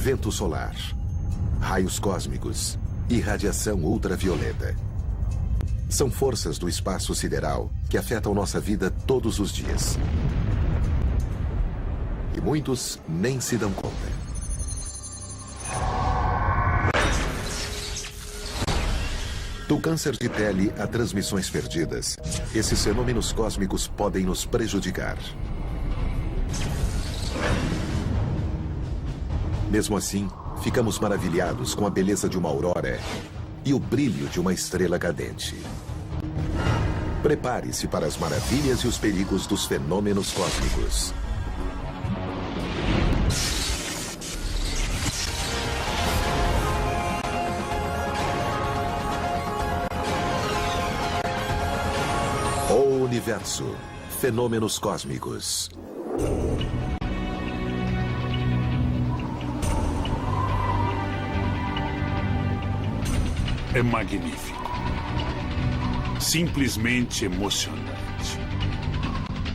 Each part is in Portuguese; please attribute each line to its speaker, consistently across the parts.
Speaker 1: vento solar, raios cósmicos e radiação ultravioleta. São forças do espaço sideral que afetam nossa vida todos os dias. E muitos nem se dão conta. Do câncer de pele a transmissões perdidas, esses fenômenos cósmicos podem nos prejudicar. Mesmo assim, ficamos maravilhados com a beleza de uma aurora e o brilho de uma estrela cadente. Prepare-se para as maravilhas e os perigos dos fenômenos cósmicos. O Universo. Fenômenos cósmicos.
Speaker 2: É magnífico. Simplesmente emocionante.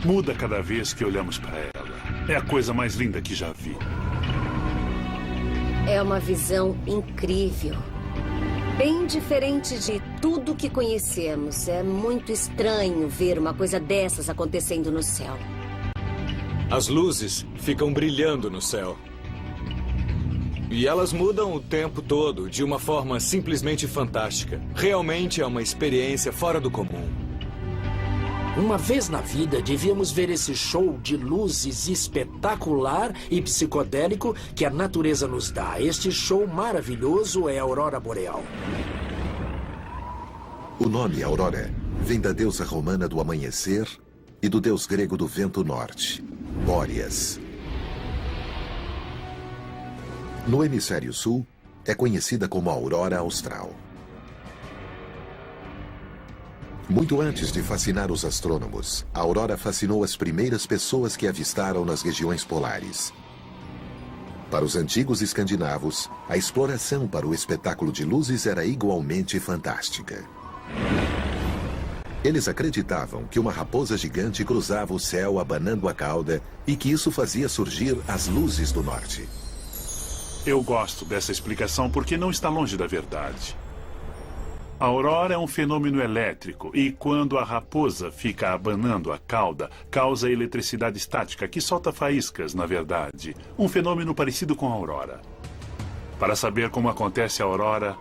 Speaker 2: Muda cada vez que olhamos para ela. É a coisa mais linda que já vi.
Speaker 3: É uma visão incrível. Bem diferente de tudo que conhecemos. É muito estranho ver uma coisa dessas acontecendo no céu.
Speaker 4: As luzes ficam brilhando no céu. E elas mudam o tempo todo, de uma forma simplesmente fantástica. Realmente é uma experiência fora do comum.
Speaker 5: Uma vez na vida, devíamos ver esse show de luzes espetacular e psicodélico que a natureza nos dá. Este show maravilhoso é a Aurora Boreal.
Speaker 1: O nome Aurora vem da deusa romana do amanhecer e do deus grego do vento norte, Bóreas. No hemisfério sul, é conhecida como Aurora Austral. Muito antes de fascinar os astrônomos, a aurora fascinou as primeiras pessoas que avistaram nas regiões polares. Para os antigos escandinavos, a exploração para o espetáculo de luzes era igualmente fantástica. Eles acreditavam que uma raposa gigante cruzava o céu abanando a cauda e que isso fazia surgir as luzes do norte.
Speaker 2: Eu gosto dessa explicação porque não está longe da verdade. A aurora é um fenômeno elétrico e quando a raposa fica abanando a cauda, causa eletricidade estática que solta faíscas, na verdade. Um fenômeno parecido com a aurora. Para saber como acontece a aurora,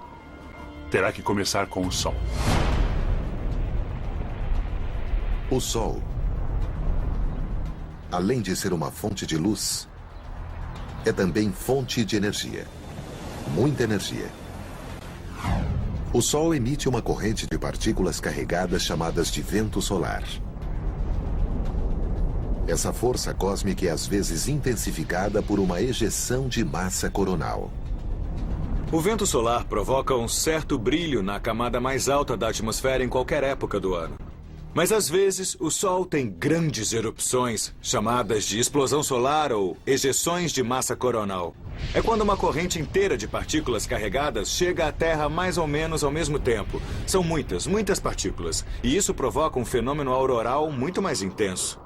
Speaker 2: terá que começar com o Sol.
Speaker 1: O Sol, além de ser uma fonte de luz, é também fonte de energia. Muita energia. O Sol emite uma corrente de partículas carregadas chamadas de vento solar. Essa força cósmica é às vezes intensificada por uma ejeção de massa coronal.
Speaker 4: O vento solar provoca um certo brilho na camada mais alta da atmosfera em qualquer época do ano. Mas às vezes o Sol tem grandes erupções, chamadas de explosão solar ou ejeções de massa coronal. É quando uma corrente inteira de partículas carregadas chega à Terra mais ou menos ao mesmo tempo. São muitas, muitas partículas. E isso provoca um fenômeno auroral muito mais intenso.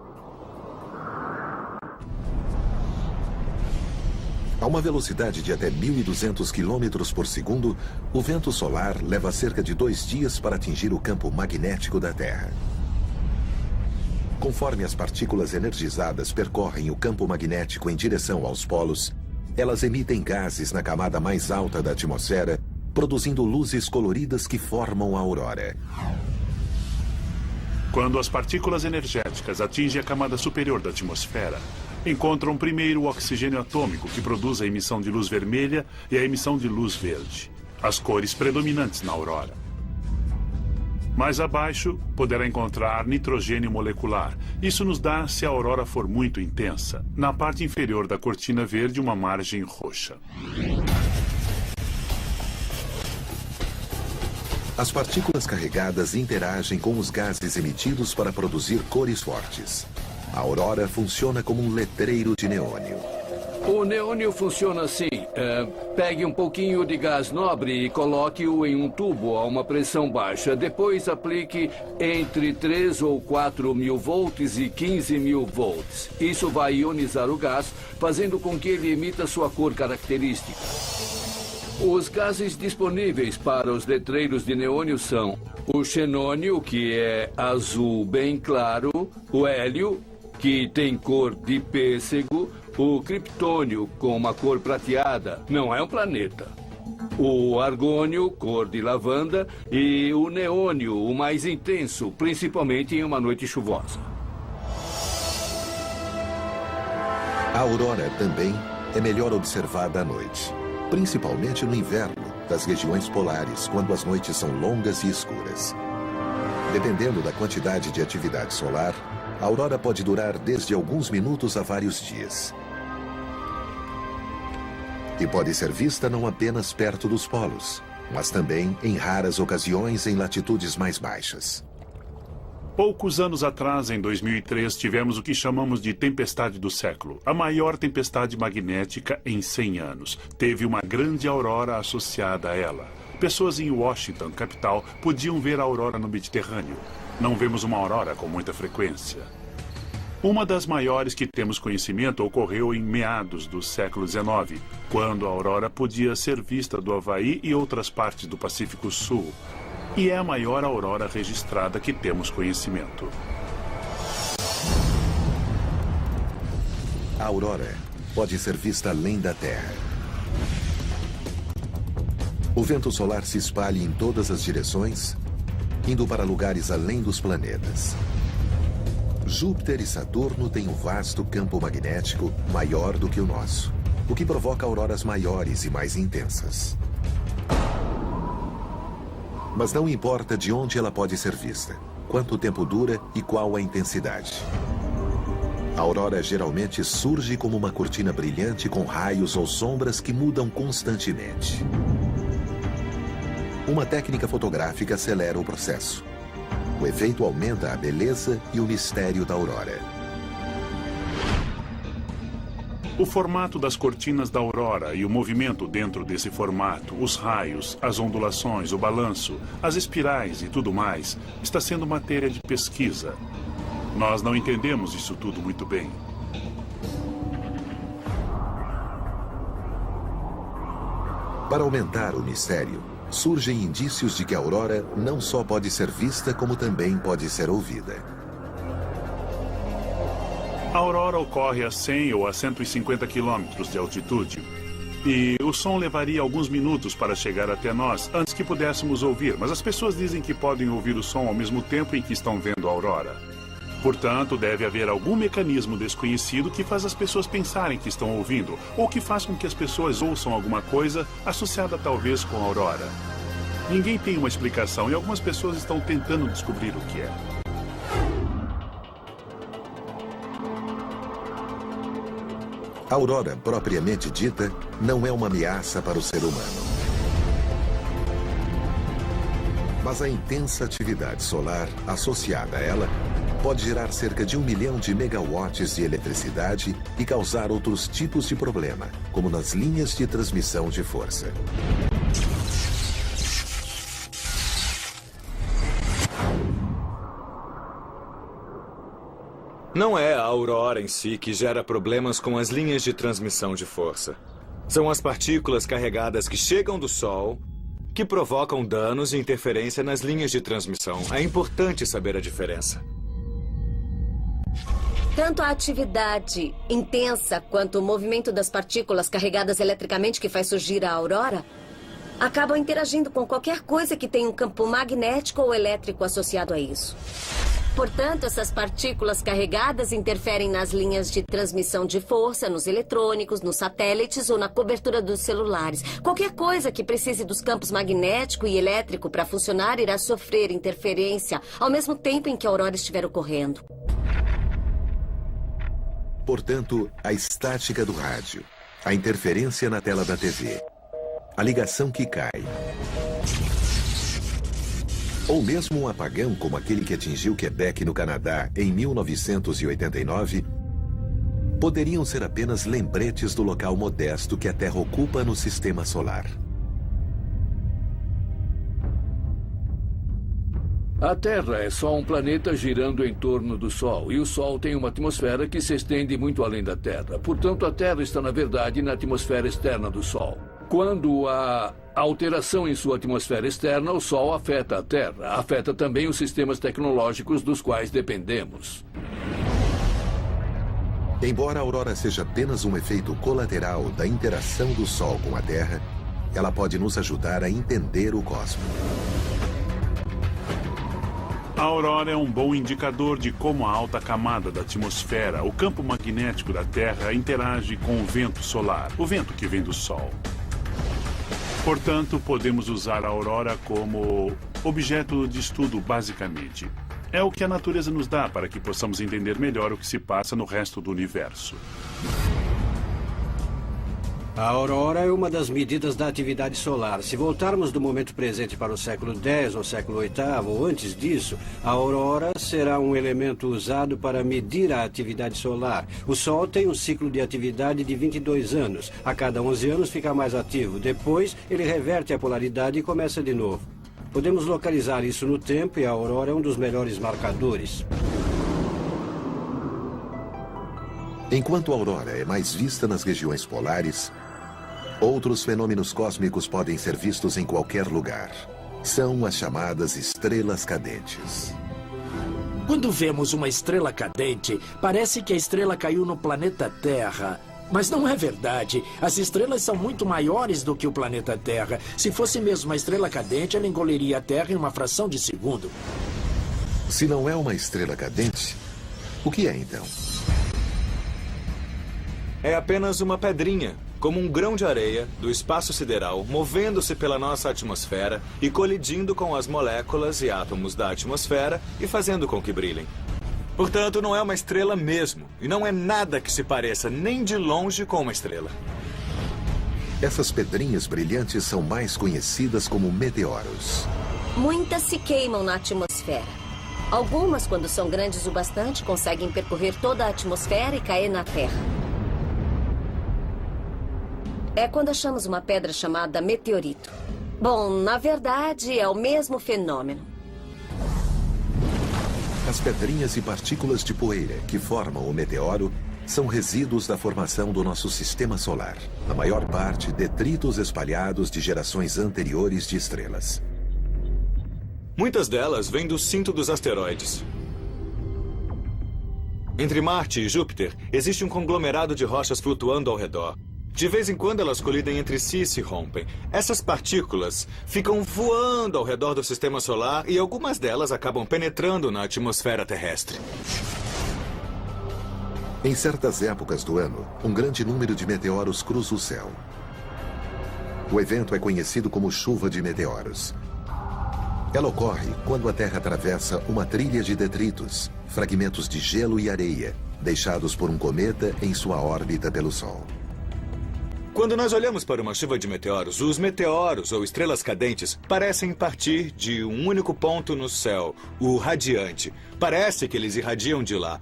Speaker 1: A uma velocidade de até 1.200 km por segundo, o vento solar leva cerca de 2 dias para atingir o campo magnético da Terra. Conforme as partículas energizadas percorrem o campo magnético em direção aos polos, elas emitem gases na camada mais alta da atmosfera, produzindo luzes coloridas que formam a aurora.
Speaker 2: Quando as partículas energéticas atingem a camada superior da atmosfera, encontram primeiro o oxigênio atômico, que produz a emissão de luz vermelha e a emissão de luz verde, as cores predominantes na aurora. Mais abaixo, poderá encontrar nitrogênio molecular. Isso nos dá, se a aurora for muito intensa, na parte inferior da cortina verde, uma margem roxa.
Speaker 1: As partículas carregadas interagem com os gases emitidos para produzir cores fortes. A aurora funciona como um letreiro de neônio.
Speaker 6: O neônio funciona assim. Pegue um pouquinho de gás nobre e coloque-o em um tubo a uma pressão baixa. Depois aplique entre 3 ou 4 mil volts e 15 mil volts. Isso vai ionizar o gás, fazendo com que ele emita sua cor característica. Os gases disponíveis para os letreiros de neônio são o xenônio, que é azul bem claro, o hélio, que tem cor de pêssego, o criptônio, com uma cor prateada, não é um planeta, o argônio, cor de lavanda, e o neônio, o mais intenso, principalmente em uma noite chuvosa.
Speaker 1: A aurora também é melhor observada à noite, principalmente no inverno, das regiões polares, quando as noites são longas e escuras. Dependendo da quantidade de atividade solar, a aurora pode durar desde alguns minutos a vários dias. E pode ser vista não apenas perto dos polos, mas também em raras ocasiões em latitudes mais baixas.
Speaker 2: Poucos anos atrás, em 2003, tivemos o que chamamos de tempestade do século. A maior tempestade magnética em 100 anos. Teve uma grande aurora associada a ela. Pessoas em Washington, capital, podiam ver a aurora no Mediterrâneo. Não vemos uma aurora com muita frequência. Uma das maiores que temos conhecimento ocorreu em meados do século XIX, quando a aurora podia ser vista do Havaí e outras partes do Pacífico Sul. E é a maior aurora registrada que temos conhecimento.
Speaker 1: A aurora pode ser vista além da Terra. O vento solar se espalha em todas as direções, indo para lugares além dos planetas. Júpiter e Saturno têm um vasto campo magnético maior do que o nosso, o que provoca auroras maiores e mais intensas. Mas não importa de onde ela pode ser vista, quanto tempo dura e qual a intensidade. A aurora geralmente surge como uma cortina brilhante com raios ou sombras que mudam constantemente. Uma técnica fotográfica acelera o processo. O efeito aumenta a beleza e o mistério da aurora.
Speaker 2: O formato das cortinas da aurora e o movimento dentro desse formato, os raios, as ondulações, o balanço, as espirais e tudo mais, está sendo matéria de pesquisa. Nós não entendemos isso tudo muito bem.
Speaker 1: Para aumentar o mistério, surgem indícios de que a aurora não só pode ser vista, como também pode ser ouvida.
Speaker 2: A aurora ocorre a 100 ou a 150 quilômetros de altitude. E o som levaria alguns minutos para chegar até nós, antes que pudéssemos ouvir. Mas as pessoas dizem que podem ouvir o som ao mesmo tempo em que estão vendo a aurora. Portanto, deve haver algum mecanismo desconhecido que faz as pessoas pensarem que estão ouvindo, ou que faz com que as pessoas ouçam alguma coisa associada talvez com a aurora. Ninguém tem uma explicação e algumas pessoas estão tentando descobrir o que é.
Speaker 1: A aurora, propriamente dita, não é uma ameaça para o ser humano. Mas a intensa atividade solar associada a ela pode gerar cerca de 1 milhão de megawatts de eletricidade e causar outros tipos de problema, como nas linhas de transmissão de força.
Speaker 4: Não é a aurora em si que gera problemas com as linhas de transmissão de força. São as partículas carregadas que chegam do Sol que provocam danos e interferência nas linhas de transmissão. É importante saber a diferença.
Speaker 3: Tanto a atividade intensa quanto o movimento das partículas carregadas eletricamente que faz surgir a aurora acabam interagindo com qualquer coisa que tenha um campo magnético ou elétrico associado a isso. Portanto, essas partículas carregadas interferem nas linhas de transmissão de força, nos eletrônicos, nos satélites ou na cobertura dos celulares. Qualquer coisa que precise dos campos magnético e elétrico para funcionar irá sofrer interferência ao mesmo tempo em que a aurora estiver ocorrendo.
Speaker 1: Portanto, a estática do rádio, a interferência na tela da TV, a ligação que cai, ou mesmo um apagão como aquele que atingiu Quebec, no Canadá, em 1989, poderiam ser apenas lembretes do local modesto que a Terra ocupa no sistema solar.
Speaker 6: A Terra é só um planeta girando em torno do Sol, e o Sol tem uma atmosfera que se estende muito além da Terra. Portanto, a Terra está, na verdade, na atmosfera externa do Sol. Quando há alteração em sua atmosfera externa, o Sol afeta a Terra. Afeta também os sistemas tecnológicos dos quais dependemos.
Speaker 1: Embora a aurora seja apenas um efeito colateral da interação do Sol com a Terra, ela pode nos ajudar a entender o cosmos.
Speaker 2: A aurora é um bom indicador de como a alta camada da atmosfera, o campo magnético da Terra, interage com o vento solar, o vento que vem do Sol. Portanto, podemos usar a aurora como objeto de estudo basicamente. É o que a natureza nos dá para que possamos entender melhor o que se passa no resto do universo.
Speaker 7: A aurora é uma das medidas da atividade solar. Se voltarmos do momento presente para o século X ou século VIII ou antes disso, a aurora será um elemento usado para medir a atividade solar. O Sol tem um ciclo de atividade de 22 anos. A cada 11 anos fica mais ativo. Depois, ele reverte a polaridade e começa de novo. Podemos localizar isso no tempo e a aurora é um dos melhores marcadores.
Speaker 1: Enquanto a aurora é mais vista nas regiões polares, outros fenômenos cósmicos podem ser vistos em qualquer lugar. São as chamadas estrelas cadentes.
Speaker 5: Quando vemos uma estrela cadente, parece que a estrela caiu no planeta Terra. Mas não é verdade. As estrelas são muito maiores do que o planeta Terra. Se fosse mesmo uma estrela cadente, ela engoliria a Terra em uma fração de segundo.
Speaker 1: Se não é uma estrela cadente, o que é então?
Speaker 4: É apenas uma pedrinha, como um grão de areia do espaço sideral, movendo-se pela nossa atmosfera e colidindo com as moléculas e átomos da atmosfera e fazendo com que brilhem. Portanto, não é uma estrela mesmo, e não é nada que se pareça nem de longe com uma estrela.
Speaker 1: Essas pedrinhas brilhantes são mais conhecidas como meteoros.
Speaker 3: Muitas se queimam na atmosfera. Algumas, quando são grandes o bastante, conseguem percorrer toda a atmosfera e cair na Terra. É quando achamos uma pedra chamada meteorito. Bom, na verdade, é o mesmo fenômeno.
Speaker 1: As pedrinhas e partículas de poeira que formam o meteoro são resíduos da formação do nosso sistema solar. Na maior parte, detritos espalhados de gerações anteriores de estrelas.
Speaker 4: Muitas delas vêm do cinto dos asteroides. Entre Marte e Júpiter, existe um conglomerado de rochas flutuando ao redor. De vez em quando elas colidem entre si e se rompem. Essas partículas ficam voando ao redor do sistema solar e algumas delas acabam penetrando na atmosfera terrestre.
Speaker 1: Em certas épocas do ano, um grande número de meteoros cruza o céu. O evento é conhecido como chuva de meteoros. Ela ocorre quando a Terra atravessa uma trilha de detritos, fragmentos de gelo e areia, deixados por um cometa em sua órbita pelo Sol.
Speaker 4: Quando nós olhamos para uma chuva de meteoros, os meteoros ou estrelas cadentes parecem partir de um único ponto no céu, o radiante. Parece que eles irradiam de lá.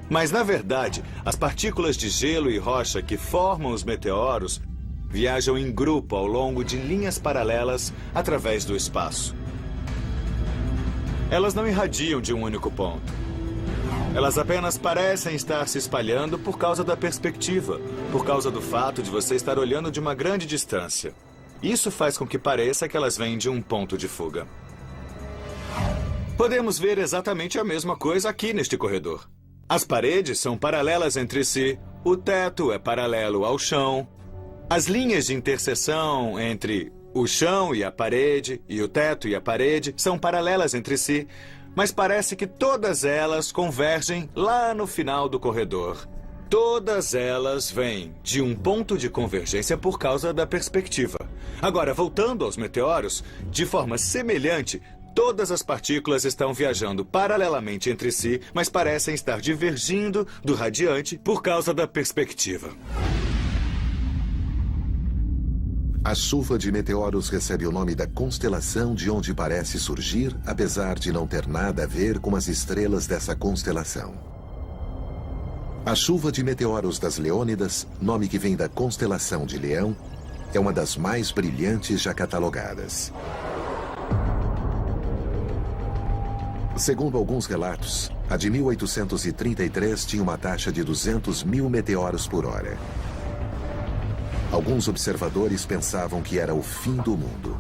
Speaker 4: Mas, na verdade, as partículas de gelo e rocha que formam os meteoros viajam em grupo ao longo de linhas paralelas através do espaço. Elas não irradiam de um único ponto. Elas apenas parecem estar se espalhando por causa da perspectiva, por causa do fato de você estar olhando de uma grande distância. Isso faz com que pareça que elas vêm de um ponto de fuga. Podemos ver exatamente a mesma coisa aqui neste corredor. As paredes são paralelas entre si, o teto é paralelo ao chão. As linhas de interseção entre o chão e a parede, e o teto e a parede, são paralelas entre si. Mas parece que todas elas convergem lá no final do corredor. Todas elas vêm de um ponto de convergência por causa da perspectiva. Agora, voltando aos meteoros, de forma semelhante, todas as partículas estão viajando paralelamente entre si, mas parecem estar divergindo do radiante por causa da perspectiva.
Speaker 1: A chuva de meteoros recebe o nome da constelação de onde parece surgir, apesar de não ter nada a ver com as estrelas dessa constelação. A chuva de meteoros das Leônidas, nome que vem da constelação de Leão, é uma das mais brilhantes já catalogadas. Segundo alguns relatos, a de 1833 tinha uma taxa de 200 mil meteoros por hora. Alguns observadores pensavam que era o fim do mundo.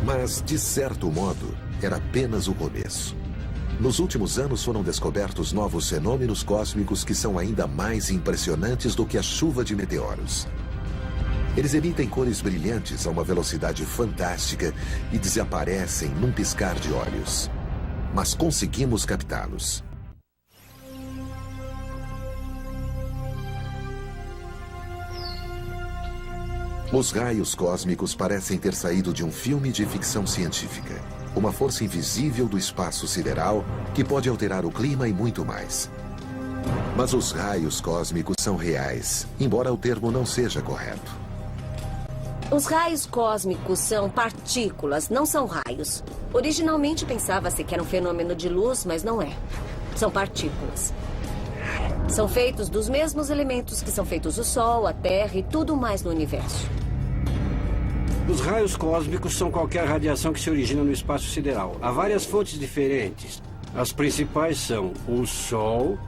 Speaker 1: Mas, de certo modo, era apenas o começo. Nos últimos anos foram descobertos novos fenômenos cósmicos que são ainda mais impressionantes do que a chuva de meteoros. Eles emitem cores brilhantes a uma velocidade fantástica e desaparecem num piscar de olhos. Mas conseguimos captá-los. Os raios cósmicos parecem ter saído de um filme de ficção científica. Uma força invisível do espaço sideral que pode alterar o clima e muito mais. Mas os raios cósmicos são reais, embora o termo não seja correto.
Speaker 3: Os raios cósmicos são partículas, não são raios. Originalmente pensava-se que era um fenômeno de luz, mas não é. São partículas. São feitos dos mesmos elementos que são feitos o Sol, a Terra e tudo mais no universo.
Speaker 7: Os raios cósmicos são qualquer radiação que se origina no espaço sideral. Há várias fontes diferentes. As principais são o Sol,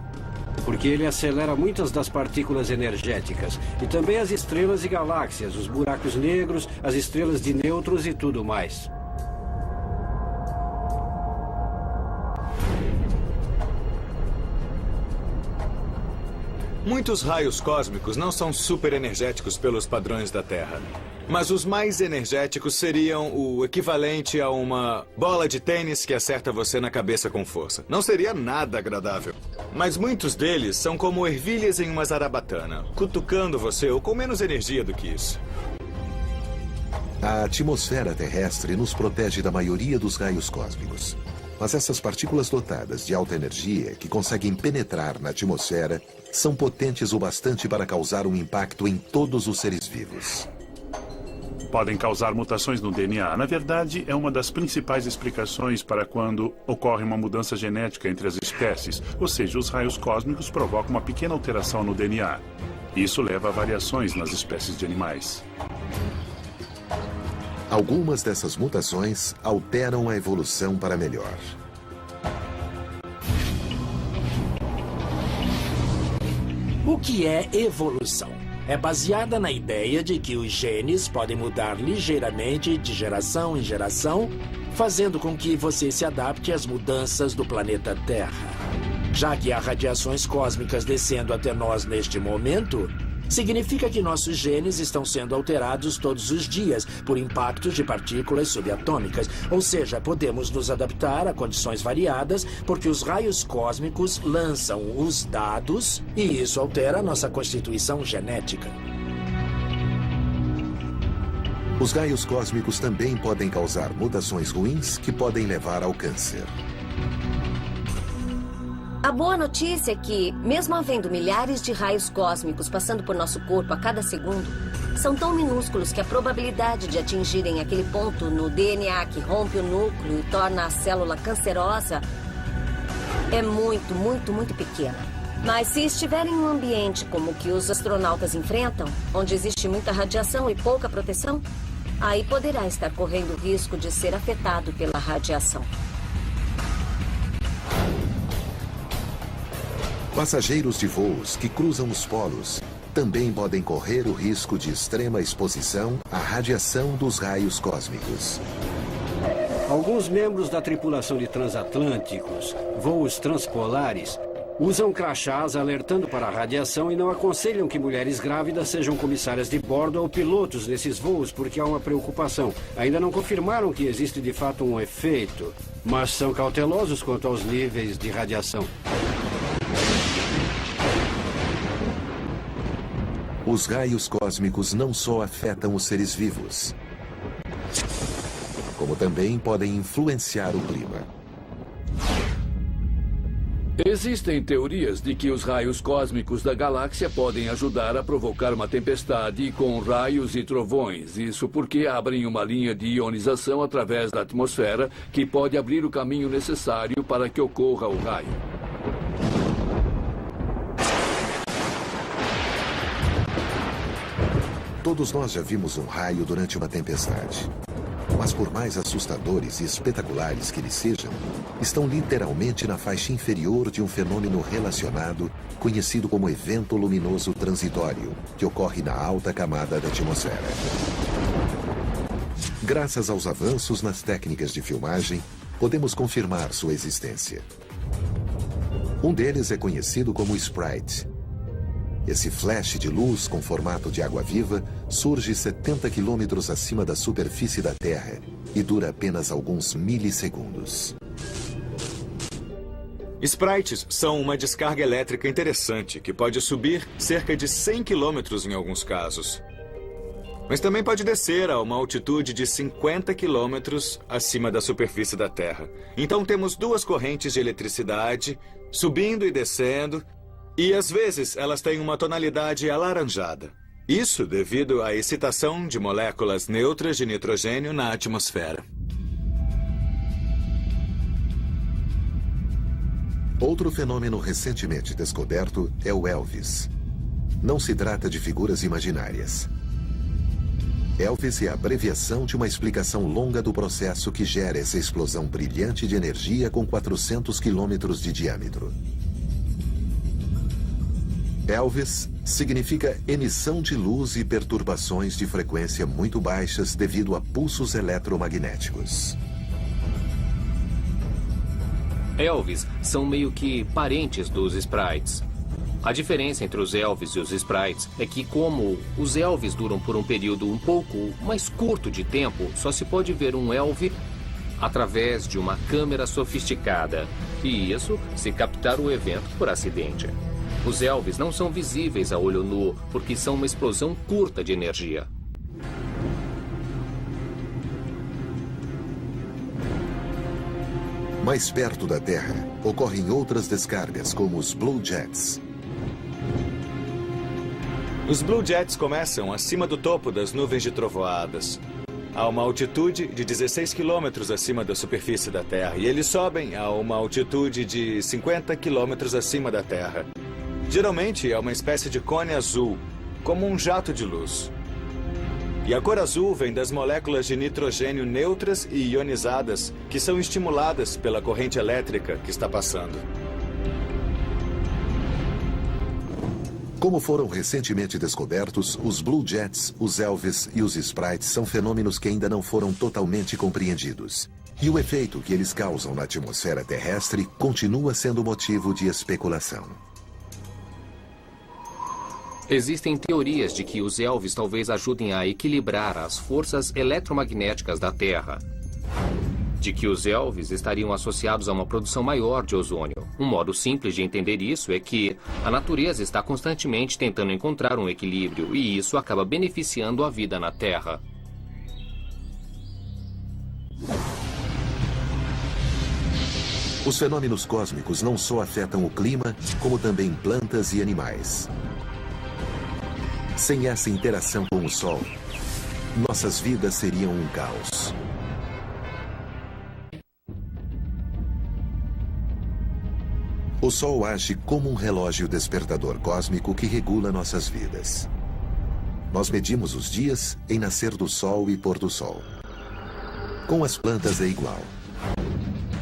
Speaker 7: porque ele acelera muitas das partículas energéticas, e também as estrelas e galáxias, os buracos negros, as estrelas de nêutrons e tudo mais.
Speaker 4: Muitos raios cósmicos não são superenergéticos pelos padrões da Terra. Mas os mais energéticos seriam o equivalente a uma bola de tênis que acerta você na cabeça com força. Não seria nada agradável. Mas muitos deles são como ervilhas em uma zarabatana, cutucando você ou com menos energia do que isso.
Speaker 1: A atmosfera terrestre nos protege da maioria dos raios cósmicos. Mas essas partículas dotadas de alta energia que conseguem penetrar na atmosfera são potentes o bastante para causar um impacto em todos os seres vivos.
Speaker 2: Podem causar mutações no DNA. Na verdade, é uma das principais explicações para quando ocorre uma mudança genética entre as espécies. Ou seja, os raios cósmicos provocam uma pequena alteração no DNA. Isso leva a variações nas espécies de animais.
Speaker 1: Algumas dessas mutações alteram a evolução para melhor.
Speaker 5: O que é evolução? É baseada na ideia de que os genes podem mudar ligeiramente de geração em geração, fazendo com que você se adapte às mudanças do planeta Terra. Já que há radiações cósmicas descendo até nós neste momento, significa que nossos genes estão sendo alterados todos os dias por impactos de partículas subatômicas. Ou seja, podemos nos adaptar a condições variadas porque os raios cósmicos lançam os dados e isso altera a nossa constituição genética.
Speaker 1: Os raios cósmicos também podem causar mutações ruins que podem levar ao câncer.
Speaker 3: A boa notícia é que, mesmo havendo milhares de raios cósmicos passando por nosso corpo a cada segundo, são tão minúsculos que a probabilidade de atingirem aquele ponto no DNA que rompe o núcleo e torna a célula cancerosa é muito, muito, muito pequena. Mas se estiver em um ambiente como o que os astronautas enfrentam, onde existe muita radiação e pouca proteção, aí poderá estar correndo o risco de ser afetado pela radiação.
Speaker 1: Passageiros de voos que cruzam os polos também podem correr o risco de extrema exposição à radiação dos raios cósmicos.
Speaker 7: Alguns membros da tripulação de transatlânticos, voos transpolares, usam crachás alertando para a radiação e não aconselham que mulheres grávidas sejam comissárias de bordo ou pilotos nesses voos porque há uma preocupação. Ainda não confirmaram que existe de fato um efeito, mas são cautelosos quanto aos níveis de radiação.
Speaker 1: Os raios cósmicos não só afetam os seres vivos, como também podem influenciar o clima.
Speaker 6: Existem teorias de que os raios cósmicos da galáxia podem ajudar a provocar uma tempestade com raios e trovões. Isso porque abrem uma linha de ionização através da atmosfera que pode abrir o caminho necessário para que ocorra o raio.
Speaker 1: Todos nós já vimos um raio durante uma tempestade. Mas por mais assustadores e espetaculares que eles sejam, estão literalmente na faixa inferior de um fenômeno relacionado, conhecido como evento luminoso transitório, que ocorre na alta camada da atmosfera. Graças aos avanços nas técnicas de filmagem, podemos confirmar sua existência. Um deles é conhecido como Sprite. Esse flash de luz com formato de água-viva surge 70 quilômetros acima da superfície da Terra e dura apenas alguns milissegundos.
Speaker 4: Sprites são uma descarga elétrica interessante que pode subir cerca de 100 quilômetros em alguns casos. Mas também pode descer a uma altitude de 50 quilômetros acima da superfície da Terra. Então temos duas correntes de eletricidade subindo e descendo. E às vezes elas têm uma tonalidade alaranjada. Isso devido à excitação de moléculas neutras de nitrogênio na atmosfera.
Speaker 1: Outro fenômeno recentemente descoberto é o Elvis. Não se trata de figuras imaginárias. Elvis é a abreviação de uma explicação longa do processo que gera essa explosão brilhante de energia com 400 quilômetros de diâmetro. Elvis significa emissão de luz e perturbações de frequência muito baixas devido a pulsos eletromagnéticos.
Speaker 8: Elvis são meio que parentes dos Sprites. A diferença entre os Elvis e os Sprites é que, como os Elvis duram por um período um pouco mais curto de tempo, só se pode ver um Elvis através de uma câmera sofisticada. E isso se captar o evento por acidente. Os Elvis não são visíveis a olho nu, porque são uma explosão curta de energia.
Speaker 1: Mais perto da Terra, ocorrem outras descargas, como os Blue Jets.
Speaker 4: Os Blue Jets começam acima do topo das nuvens de trovoadas, a uma altitude de 16 quilômetros acima da superfície da Terra, e eles sobem a uma altitude de 50 quilômetros acima da Terra. Geralmente é uma espécie de cone azul, como um jato de luz. E a cor azul vem das moléculas de nitrogênio neutras e ionizadas que são estimuladas pela corrente elétrica que está passando.
Speaker 1: Como foram recentemente descobertos, os Blue Jets, os Elvis e os Sprites são fenômenos que ainda não foram totalmente compreendidos. E o efeito que eles causam na atmosfera terrestre continua sendo motivo de especulação.
Speaker 8: Existem teorias de que os Elvis talvez ajudem a equilibrar as forças eletromagnéticas da Terra. De que os Elvis estariam associados a uma produção maior de ozônio. Um modo simples de entender isso é que a natureza está constantemente tentando encontrar um equilíbrio e isso acaba beneficiando a vida na Terra.
Speaker 1: Os fenômenos cósmicos não só afetam o clima, como também plantas e animais. Sem essa interação com o Sol, nossas vidas seriam um caos. O Sol age como um relógio despertador cósmico que regula nossas vidas. Nós medimos os dias em nascer do Sol e pôr do Sol. Com as plantas é igual.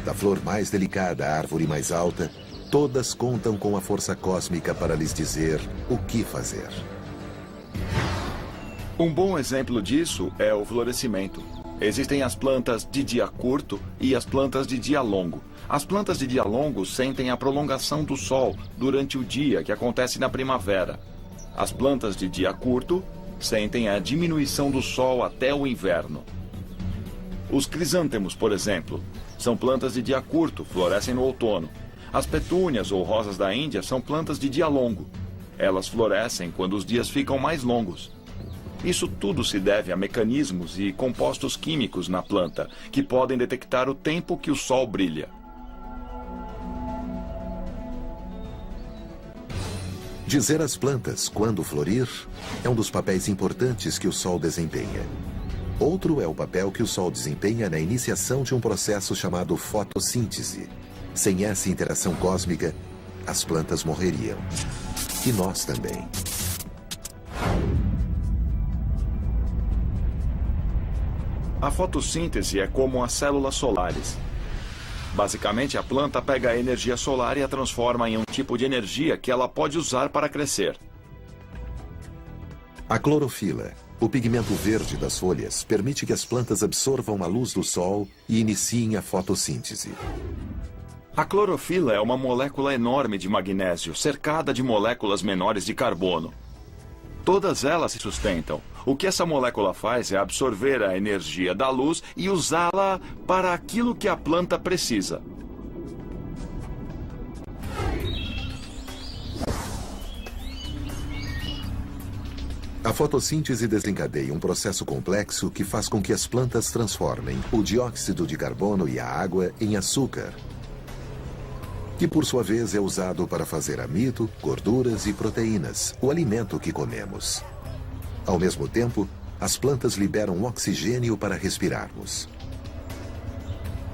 Speaker 1: Da flor mais delicada à árvore mais alta, todas contam com a força cósmica para lhes dizer o que fazer.
Speaker 9: Um bom exemplo disso é o florescimento. Existem as plantas de dia curto e as plantas de dia longo. As plantas de dia longo sentem a prolongação do sol durante o dia, que acontece na primavera. As plantas de dia curto sentem a diminuição do sol até o inverno. Os crisântemos, por exemplo, são plantas de dia curto, florescem no outono. As petúnias ou rosas da Índia são plantas de dia longo. Elas florescem quando os dias ficam mais longos. Isso tudo se deve a mecanismos e compostos químicos na planta, que podem detectar o tempo que o sol brilha.
Speaker 1: Dizer às plantas quando florir é um dos papéis importantes que o Sol desempenha. Outro é o papel que o Sol desempenha na iniciação de um processo chamado fotossíntese. Sem essa interação cósmica, as plantas morreriam. E nós também.
Speaker 9: A fotossíntese é como as células solares. Basicamente, a planta pega a energia solar e a transforma em um tipo de energia que ela pode usar para crescer.
Speaker 1: A clorofila, o pigmento verde das folhas, permite que as plantas absorvam a luz do sol e iniciem a fotossíntese.
Speaker 9: A clorofila é uma molécula enorme de magnésio, cercada de moléculas menores de carbono. Todas elas se sustentam. O que essa molécula faz é absorver a energia da luz e usá-la para aquilo que a planta precisa.
Speaker 1: A fotossíntese desencadeia um processo complexo que faz com que as plantas transformem o dióxido de carbono e a água em açúcar, que por sua vez é usado para fazer amido, gorduras e proteínas, o alimento que comemos. Ao mesmo tempo, as plantas liberam oxigênio para respirarmos.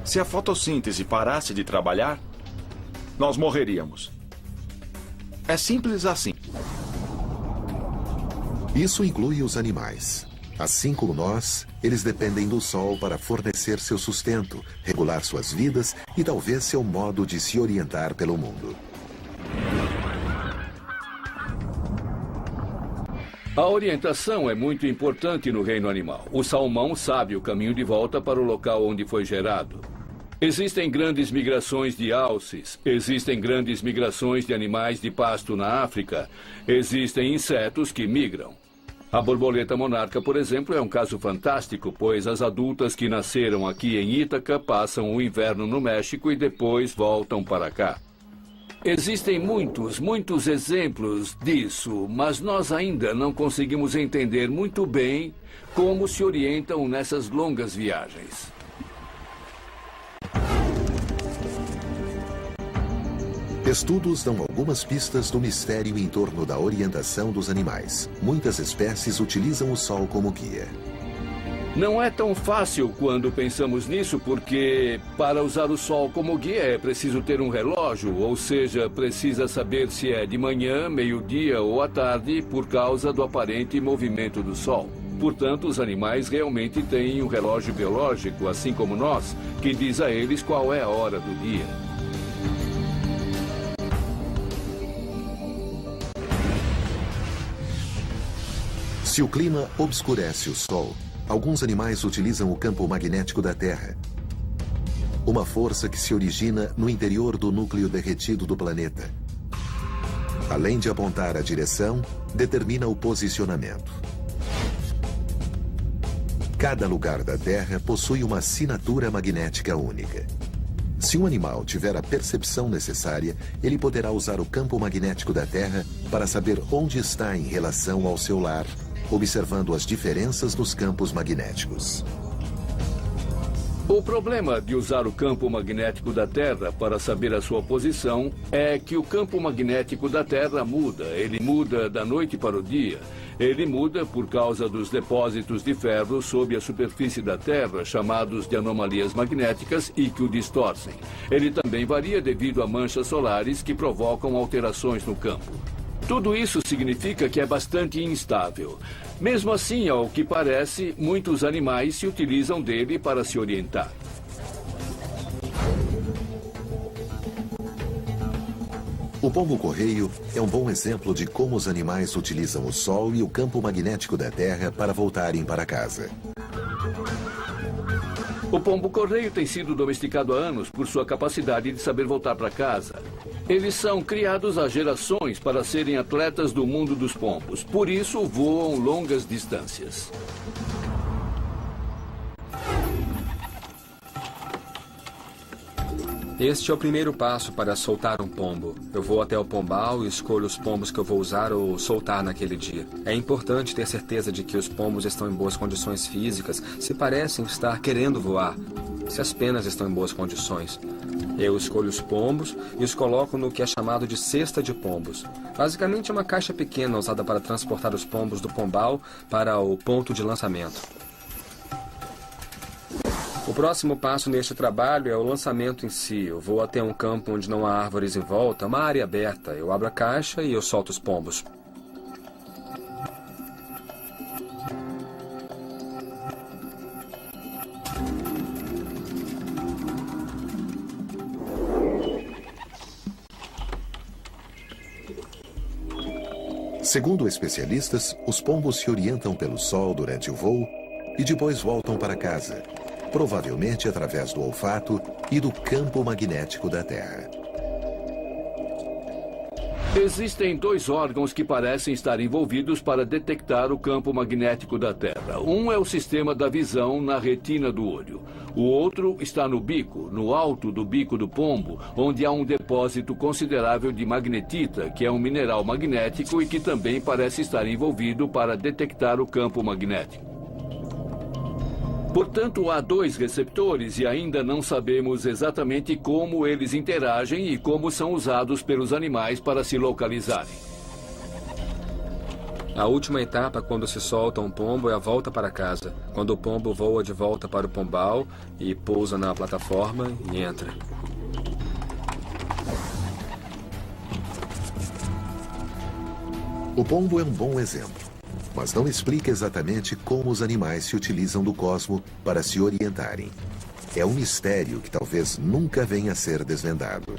Speaker 9: Se a fotossíntese parasse de trabalhar, nós morreríamos. É simples assim.
Speaker 1: Isso inclui os animais. Assim como nós, eles dependem do sol para fornecer seu sustento, regular suas vidas e talvez seu modo de se orientar pelo mundo.
Speaker 6: A orientação é muito importante no reino animal. O salmão sabe o caminho de volta para o local onde foi gerado. Existem grandes migrações de alces, existem grandes migrações de animais de pasto na África, existem insetos que migram. A borboleta monarca, por exemplo, é um caso fantástico, pois as adultas que nasceram aqui em Ítaca passam o inverno no México e depois voltam para cá. Existem muitos exemplos disso, mas nós ainda não conseguimos entender muito bem como se orientam nessas longas viagens.
Speaker 1: Estudos dão algumas pistas do mistério em torno da orientação dos animais. Muitas espécies utilizam o sol como guia.
Speaker 6: Não é tão fácil quando pensamos nisso, porque para usar o sol como guia é preciso ter um relógio, ou seja, precisa saber se é de manhã, meio-dia ou à tarde, por causa do aparente movimento do sol. Portanto, os animais realmente têm um relógio biológico, assim como nós, que diz a eles qual é a hora do dia.
Speaker 1: Se o clima obscurece o sol, alguns animais utilizam o campo magnético da Terra, uma força que se origina no interior do núcleo derretido do planeta. Além de apontar a direção, determina o posicionamento. Cada lugar da Terra possui uma assinatura magnética única. Se um animal tiver a percepção necessária, ele poderá usar o campo magnético da Terra para saber onde está em relação ao seu lar, observando as diferenças nos campos magnéticos.
Speaker 6: O problema de usar o campo magnético da Terra para saber a sua posição é que o campo magnético da Terra muda. Ele muda da noite para o dia. Ele muda por causa dos depósitos de ferro sob a superfície da Terra, chamados de anomalias magnéticas, e que o distorcem. Ele também varia devido a manchas solares que provocam alterações no campo. Tudo isso significa que é bastante instável. Mesmo assim, ao que parece, muitos animais se utilizam dele para se orientar.
Speaker 1: O pombo-correio é um bom exemplo de como os animais utilizam o sol e o campo magnético da Terra para voltarem para casa.
Speaker 6: O pombo-correio tem sido domesticado há anos por sua capacidade de saber voltar para casa. Eles são criados há gerações para serem atletas do mundo dos pombos. Por isso, voam longas distâncias.
Speaker 10: Este é o primeiro passo para soltar um pombo. Eu vou até o pombal e escolho os pombos que eu vou usar ou soltar naquele dia. É importante ter certeza de que os pombos estão em boas condições físicas, se parecem estar querendo voar, se as penas estão em boas condições. Eu escolho os pombos e os coloco no que é chamado de cesta de pombos. Basicamente é uma caixa pequena usada para transportar os pombos do pombal para o ponto de lançamento. O próximo passo neste trabalho é o lançamento em si. Eu vou até um campo onde não há árvores em volta, uma área aberta. Eu abro a caixa e eu solto os pombos.
Speaker 1: Segundo especialistas, os pombos se orientam pelo sol durante o voo e depois voltam para casa, provavelmente através do olfato e do campo magnético da Terra.
Speaker 6: Existem 2 órgãos que parecem estar envolvidos para detectar o campo magnético da Terra. Um é o sistema da visão na retina do olho. O outro está no bico, no alto do bico do pombo, onde há um depósito considerável de magnetita, que é um mineral magnético e que também parece estar envolvido para detectar o campo magnético. Portanto, há 2 receptores e ainda não sabemos exatamente como eles interagem e como são usados pelos animais para se localizarem.
Speaker 10: A última etapa quando se solta um pombo é a volta para casa, quando o pombo voa de volta para o pombal e pousa na plataforma e entra.
Speaker 1: O pombo é um bom exemplo, mas não explica exatamente como os animais se utilizam do cosmo para se orientarem. É um mistério que talvez nunca venha a ser desvendado.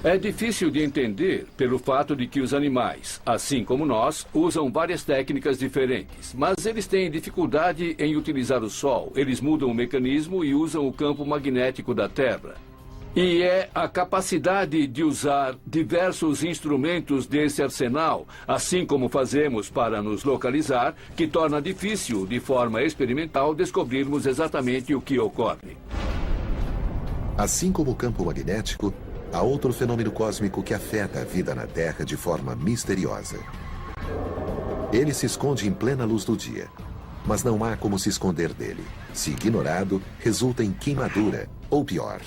Speaker 6: É difícil de entender pelo fato de que os animais, assim como nós, usam várias técnicas diferentes. Mas eles têm dificuldade em utilizar o Sol. Eles mudam o mecanismo e usam o campo magnético da Terra. E é a capacidade de usar diversos instrumentos desse arsenal, assim como fazemos para nos localizar, que torna difícil, de forma experimental, descobrirmos exatamente o que ocorre.
Speaker 1: Assim como o campo magnético, há outro fenômeno cósmico que afeta a vida na Terra de forma misteriosa. Ele se esconde em plena luz do dia, mas não há como se esconder dele. Se ignorado, resulta em queimadura, ou pior.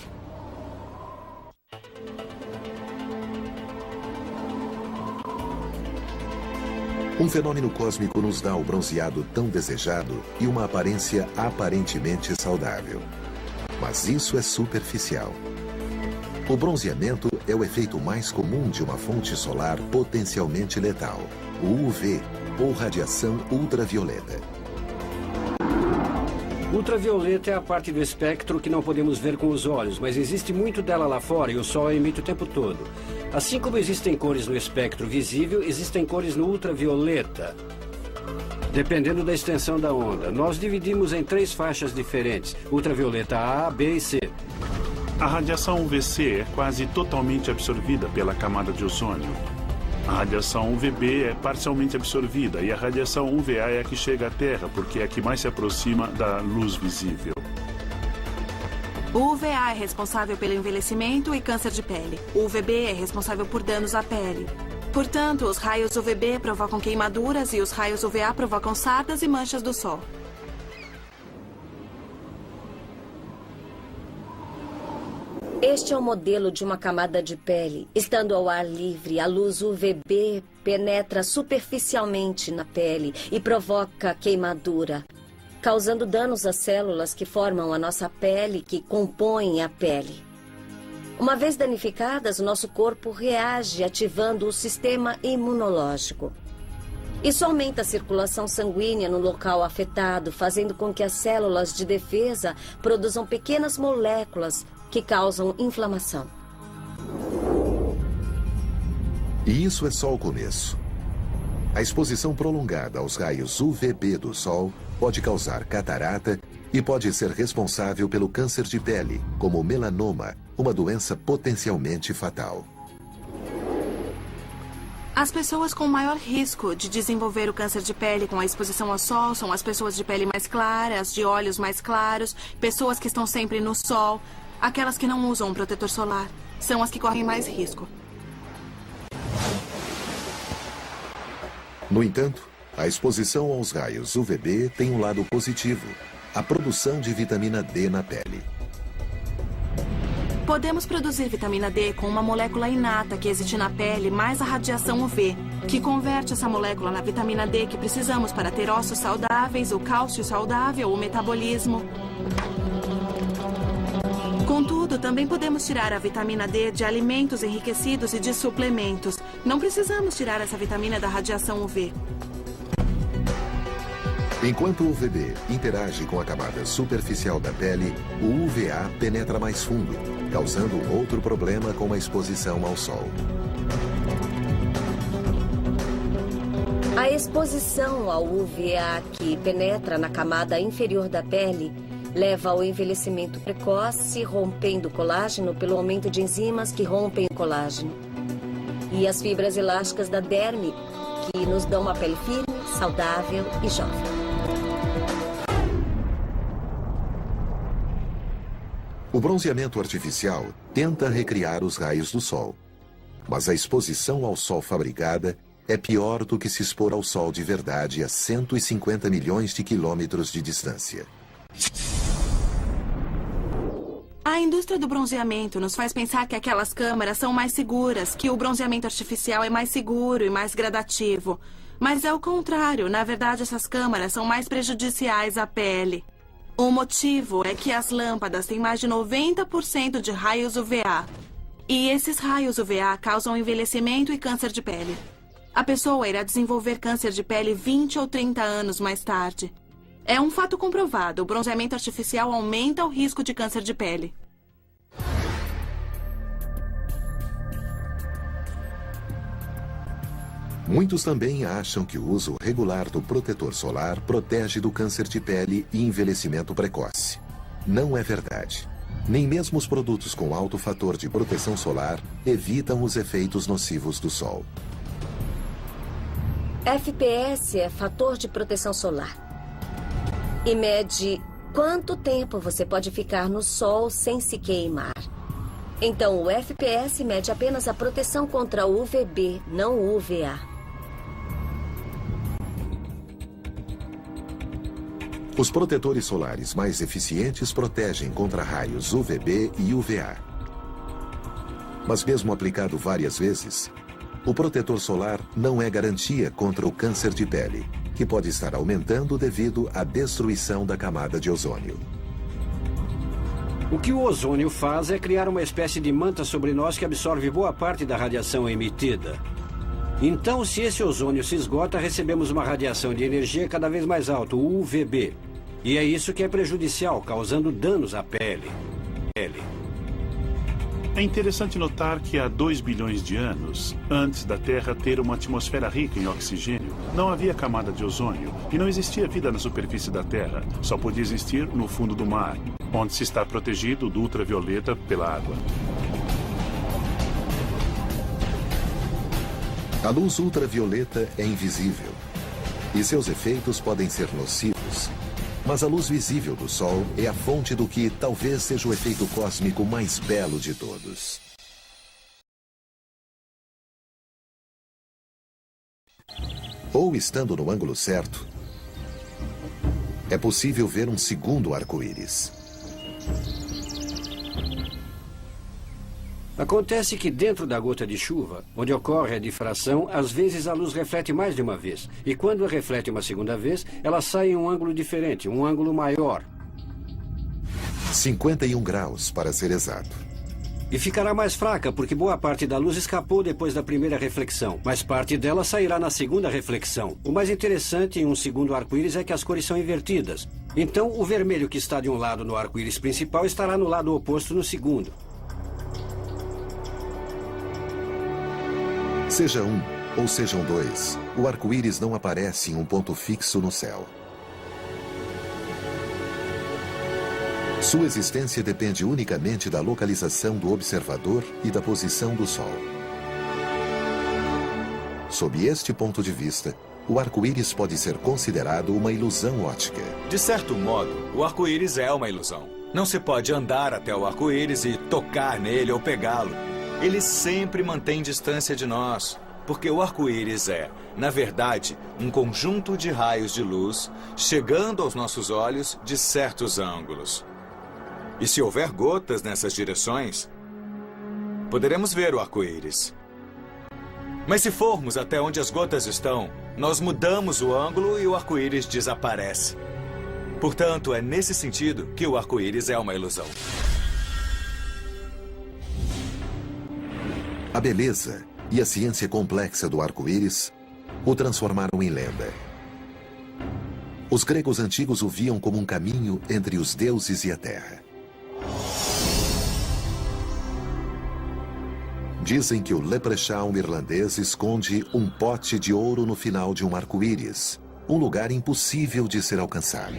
Speaker 1: Um fenômeno cósmico nos dá o bronzeado tão desejado e uma aparência aparentemente saudável. Mas isso é superficial. O bronzeamento é o efeito mais comum de uma fonte solar potencialmente letal, o UV, ou radiação ultravioleta.
Speaker 7: Ultravioleta é a parte do espectro que não podemos ver com os olhos, mas existe muito dela lá fora e o Sol a emite o tempo todo. Assim como existem cores no espectro visível, existem cores no ultravioleta, dependendo da extensão da onda. Nós dividimos em 3 faixas diferentes, ultravioleta A, B e C.
Speaker 2: A radiação UVC é quase totalmente absorvida pela camada de ozônio. A radiação UVB é parcialmente absorvida e a radiação UVA é a que chega à Terra, porque é a que mais se aproxima da luz visível.
Speaker 11: O UVA é responsável pelo envelhecimento e câncer de pele. O UVB é responsável por danos à pele. Portanto, os raios UVB provocam queimaduras e os raios UVA provocam sardas e manchas do sol.
Speaker 3: Este é o modelo de uma camada de pele. Estando ao ar livre, a luz UVB penetra superficialmente na pele e provoca queimadura, causando danos às células que formam a nossa pele, que compõem a pele. Uma vez danificadas, o nosso corpo reage ativando o sistema imunológico. Isso aumenta a circulação sanguínea no local afetado, fazendo com que as células de defesa produzam pequenas moléculas que causam inflamação.
Speaker 1: E isso é só o começo. A exposição prolongada aos raios UVB do Sol pode causar catarata e pode ser responsável pelo câncer de pele, como melanoma, uma doença potencialmente fatal.
Speaker 11: As pessoas com maior risco de desenvolver o câncer de pele com a exposição ao sol são as pessoas de pele mais clara, as de olhos mais claros, pessoas que estão sempre no sol. Aquelas que não usam um protetor solar são as que correm mais risco.
Speaker 1: No entanto, a exposição aos raios UVB tem um lado positivo. a produção de vitamina D na pele.
Speaker 11: Podemos produzir vitamina D com uma molécula inata que existe na pele mais a radiação UV, que converte essa molécula na vitamina D que precisamos para ter ossos saudáveis, o cálcio saudável, o metabolismo. Contudo, também podemos tirar a vitamina D de alimentos enriquecidos e de suplementos. Não precisamos tirar essa vitamina da radiação UV.
Speaker 1: Enquanto o UVB interage com a camada superficial da pele, o UVA penetra mais fundo, causando um outro problema com a exposição ao sol.
Speaker 3: A exposição ao UVA que penetra na camada inferior da pele leva ao envelhecimento precoce, rompendo o colágeno pelo aumento de enzimas que rompem o colágeno. E as fibras elásticas da derme, que nos dão uma pele firme, saudável e jovem.
Speaker 1: O bronzeamento artificial tenta recriar os raios do sol. Mas a exposição ao sol fabricada é pior do que se expor ao sol de verdade a 150 milhões de quilômetros de distância.
Speaker 11: A indústria do bronzeamento nos faz pensar que aquelas câmeras são mais seguras, que o bronzeamento artificial é mais seguro e mais gradativo. Mas é o contrário. Na verdade, essas câmeras são mais prejudiciais à pele. O motivo é que as lâmpadas têm mais de 90% de raios UVA. E esses raios UVA causam envelhecimento e câncer de pele. A pessoa irá desenvolver câncer de pele 20 ou 30 anos mais tarde. É um fato comprovado. O bronzeamento artificial aumenta o risco de câncer de pele.
Speaker 1: Muitos também acham que o uso regular do protetor solar protege do câncer de pele e envelhecimento precoce. Não é verdade. Nem mesmo os produtos com alto fator de proteção solar evitam os efeitos nocivos do sol.
Speaker 3: FPS é fator de proteção solar. E mede quanto tempo você pode ficar no sol sem se queimar. Então, o FPS mede apenas a proteção contra o UVB, não o UVA.
Speaker 1: Os protetores solares mais eficientes protegem contra raios UVB e UVA. Mas mesmo aplicado várias vezes, o protetor solar não é garantia contra o câncer de pele, que pode estar aumentando devido à destruição da camada de ozônio.
Speaker 7: O que o ozônio faz é criar uma espécie de manta sobre nós que absorve boa parte da radiação emitida. Então, se esse ozônio se esgota, recebemos uma radiação de energia cada vez mais alta, o UVB. E é isso que é prejudicial, causando danos à pele.
Speaker 2: É interessante notar que há 2 bilhões de anos, antes da Terra ter uma atmosfera rica em oxigênio, não havia camada de ozônio e não existia vida na superfície da Terra. Só podia existir no fundo do mar, onde se está protegido do ultravioleta pela água.
Speaker 1: A luz ultravioleta é invisível e seus efeitos podem ser nocivos. Mas a luz visível do Sol é a fonte do que talvez seja o efeito cósmico mais belo de todos. Ou estando no ângulo certo, é possível ver um segundo arco-íris.
Speaker 7: Acontece que dentro da gota de chuva, onde ocorre a difração, às vezes a luz reflete mais de uma vez. E quando reflete uma segunda vez, ela sai em um ângulo diferente, um ângulo maior.
Speaker 1: 51 graus, para ser exato.
Speaker 7: E ficará mais fraca, porque boa parte da luz escapou depois da primeira reflexão, mas parte dela sairá na segunda reflexão. O mais interessante em um segundo arco-íris é que as cores são invertidas. Então, o vermelho que está de um lado no arco-íris principal estará no lado oposto no segundo.
Speaker 1: Seja um ou sejam dois, o arco-íris não aparece em um ponto fixo no céu. Sua existência depende unicamente da localização do observador e da posição do Sol. Sob este ponto de vista, o arco-íris pode ser considerado uma ilusão óptica.
Speaker 4: De certo modo, o arco-íris é uma ilusão. Não se pode andar até o arco-íris e tocar nele ou pegá-lo. Ele sempre mantém distância de nós. porque o arco-íris é, na verdade, um conjunto de raios de luz chegando aos nossos olhos de certos ângulos. E se houver gotas nessas direções, poderemos ver o arco-íris. Mas se formos até onde as gotas estão, nós mudamos o ângulo e o arco-íris desaparece. Portanto, é nesse sentido que o arco-íris é uma ilusão.
Speaker 1: A beleza e a ciência complexa do arco-íris o transformaram em lenda. Os gregos antigos o viam como um caminho entre os deuses e a terra. Dizem que o Leprechaun irlandês esconde um pote de ouro no final de um arco-íris, um lugar impossível de ser alcançado.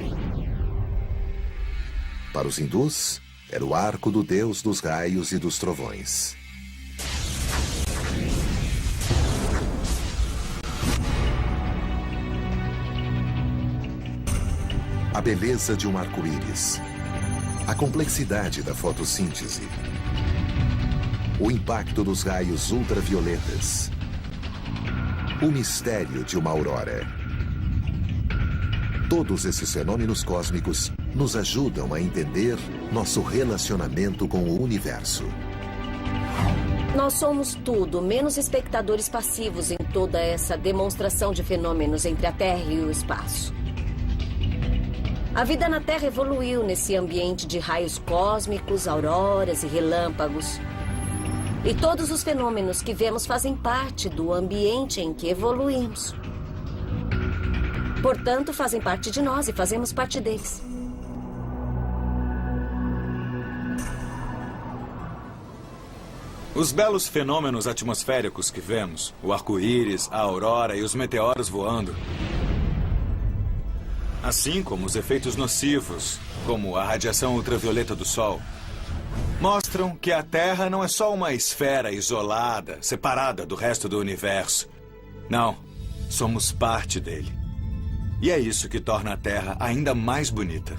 Speaker 1: Para os hindus, era o arco do deus dos raios e dos trovões. A beleza de um arco-íris, a complexidade da fotossíntese, o impacto dos raios ultravioletas, o mistério de uma aurora. Todos esses fenômenos cósmicos nos ajudam a entender nosso relacionamento com o universo.
Speaker 3: Nós somos tudo, menos espectadores passivos em toda essa demonstração de fenômenos entre a Terra e o espaço. A vida na Terra evoluiu nesse ambiente de raios cósmicos, auroras e relâmpagos. E todos os fenômenos que vemos fazem parte do ambiente em que evoluímos. Portanto, fazem parte de nós e fazemos parte deles.
Speaker 4: Os belos fenômenos atmosféricos que vemos, o arco-íris, a aurora e os meteoros voando, assim como os efeitos nocivos, como a radiação ultravioleta do Sol, mostram que a Terra não é só uma esfera isolada, separada do resto do universo. Não, somos parte dele. E é isso que torna a Terra ainda mais bonita.